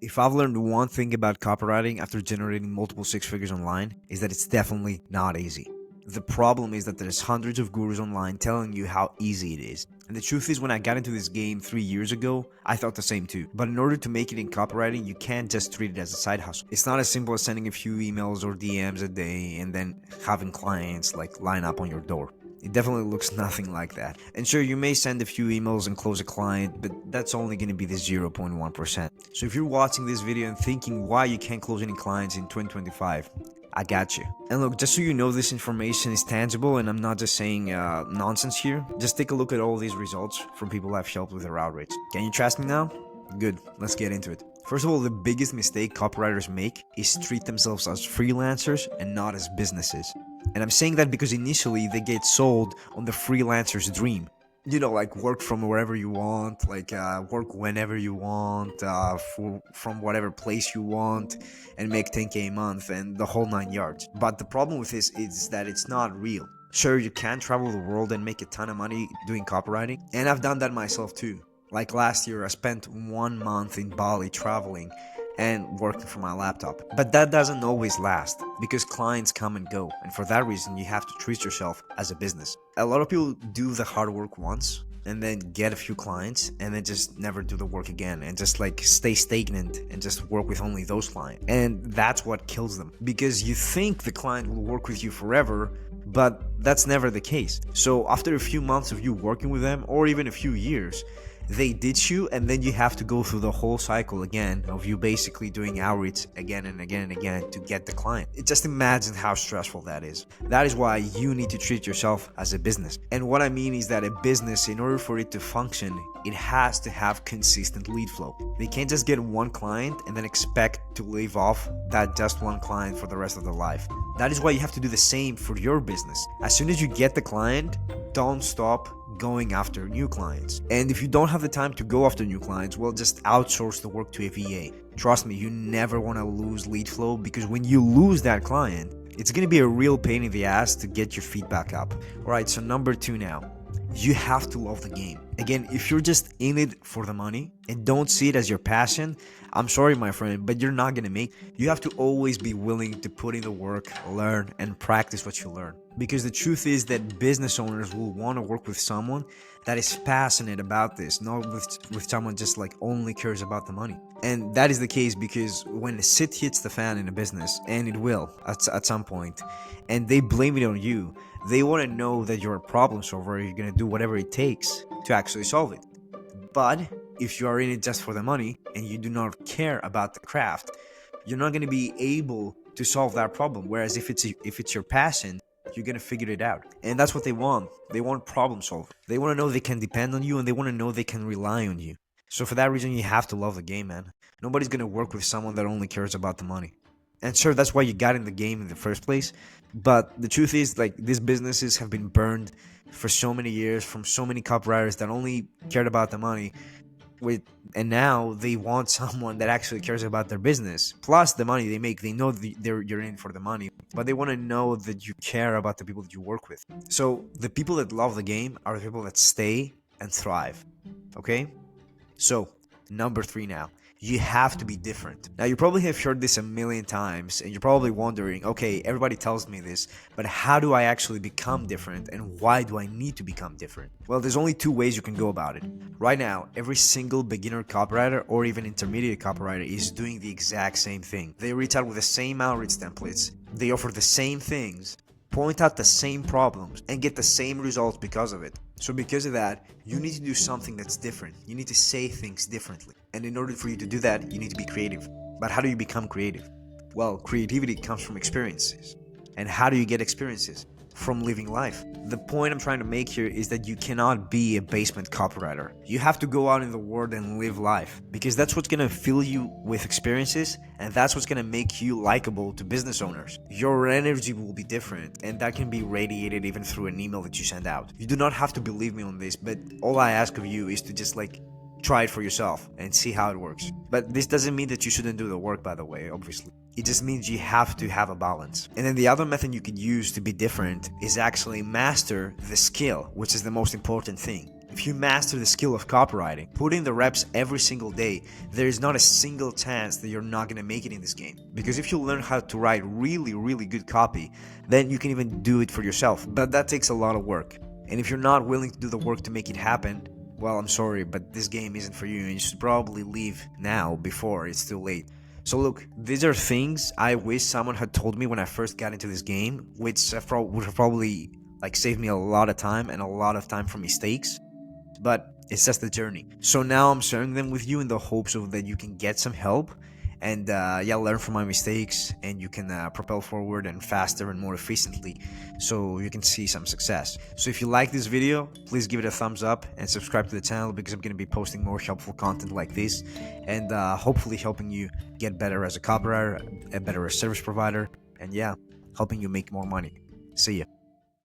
If I've learned one thing about copywriting after generating multiple six figures online, is that it's definitely not easy. The problem is that there's hundreds of gurus online telling you how easy it is. And the truth is, when I got into this game 3 years ago, I thought the same too. But in order to make it in copywriting, you can't just treat it as a side hustle. It's not as simple as sending a few emails or DMs a day and then having clients like line up on your door. It definitely looks nothing like that. And sure, you may send a few emails and close a client, but that's only going to be the 0.1%. So if you're watching this video and thinking why you can't close any clients in 2025, I got you. And look, just so you know, this information is tangible and I'm not just saying nonsense here. Just take a look at all these results from people I've helped with their outreach. Can you trust me now? Good, let's get into it. First of all, the biggest mistake copywriters make is treat themselves as freelancers and not as businesses. And I'm saying that because initially they get sold on the freelancer's dream. You know, like work from wherever you want, like work whenever you want, from whatever place you want, and make 10K a month and the whole 9 yards. But the problem with this is that it's not real. Sure, you can travel the world and make a ton of money doing copywriting, and I've done that myself too. Like last year, I spent 1 month in Bali traveling and working from my laptop. But that doesn't always last because clients come and go. And for that reason, you have to treat yourself as a business. A lot of people do the hard work once and then get a few clients and then just never do the work again and just like stay stagnant and just work with only those clients. And that's what kills them because you think the client will work with you forever, but that's never the case. So after a few months of you working with them or even a few years, they ditch you, and then you have to go through the whole cycle again of you basically doing outreach again and again and again to get the client. Just imagine how stressful that is. That is why you need to treat yourself as a business. And what I mean is that a business, in order for it to function, it has to have consistent lead flow. They can't just get one client and then expect to live off that just one client for the rest of their life. That is why you have to do the same for your business. As soon as you get the client, don't stop going after new clients. And if you don't have the time to go after new clients, well, just outsource the work to a VA. Trust me, you never want to lose lead flow because when you lose that client, it's going to be a real pain in the ass to get your feet back up. All right, so number 2 now. You have to love the game. Again, if you're just in it for the money and don't see it as your passion, I'm sorry, my friend, but you're not going to make it. You have to always be willing to put in the work, learn, and practice what you learn. Because the truth is that business owners will want to work with someone that is passionate about this, not with someone just like only cares about the money. And that is the case because when the shit hits the fan in a business, and it will at some point, and they blame it on you, they want to know that you're a problem solver, you're going to do whatever it takes to actually solve it. But if you are in it just for the money and you do not care about the craft, you're not going to be able to solve that problem. Whereas if it's your passion, you're going to figure it out. And that's what they want. They want problem solver. They want to know they can depend on you and they want to know they can rely on you. So for that reason, you have to love the game, man. Nobody's going to work with someone that only cares about the money. And sure, that's why you got in the game in the first place. But the truth is, like, these businesses have been burned for so many years from so many copywriters that only cared about the money. And now they want someone that actually cares about their business. Plus the money they make, they know you're in for the money. But they want to know that you care about the people that you work with. So the people that love the game are the people that stay and thrive. Okay? So, number 3 now. You have to be different. Now, you probably have heard this a million times, and you're probably wondering, okay, everybody tells me this, but how do I actually become different, and why do I need to become different? Well, there's only 2 ways you can go about it. Right now, every single beginner copywriter or even intermediate copywriter is doing the exact same thing. They reach out with the same outreach templates, they offer the same things, point out the same problems, and get the same results because of it. So because of that, you need to do something that's different. You need to say things differently. And in order for you to do that, you need to be creative. But how do you become creative? Well, creativity comes from experiences. And how do you get experiences? From living life. The point I'm trying to make here is that you cannot be a basement copywriter. You have to go out in the world and live life, because that's what's going to fill you with experiences, and that's what's going to make you likable to business owners. Your energy will be different, and that can be radiated even through an email that you send out. You do not have to believe me on this, but all I ask of you is to just try it for yourself and see how it works. But this doesn't mean that you shouldn't do the work, by the way, obviously. It just means you have to have a balance. And then the other method you could use to be different is actually master the skill, which is the most important thing. If you master the skill of copywriting, put in the reps every single day, there is not a single chance that you're not going to make it in this game. Because if you learn how to write really good copy, then you can even do it for yourself. But that takes a lot of work. And if you're not willing to do the work to make it happen, well, I'm sorry, but this game isn't for you, and you should probably leave now before it's too late. So look, these are things I wish someone had told me when I first got into this game, which would have probably saved me a lot of time and a lot of time from mistakes. But it's just the journey. So now I'm sharing them with you in the hopes of that you can get some help and learn from my mistakes, and you can propel forward and faster and more efficiently, so you can see some success. So if you like this video, please give it a thumbs up and subscribe to the channel, because I'm going to be posting more helpful content like this, and hopefully helping you get better as a copywriter, a better service provider, and helping you make more money. See ya.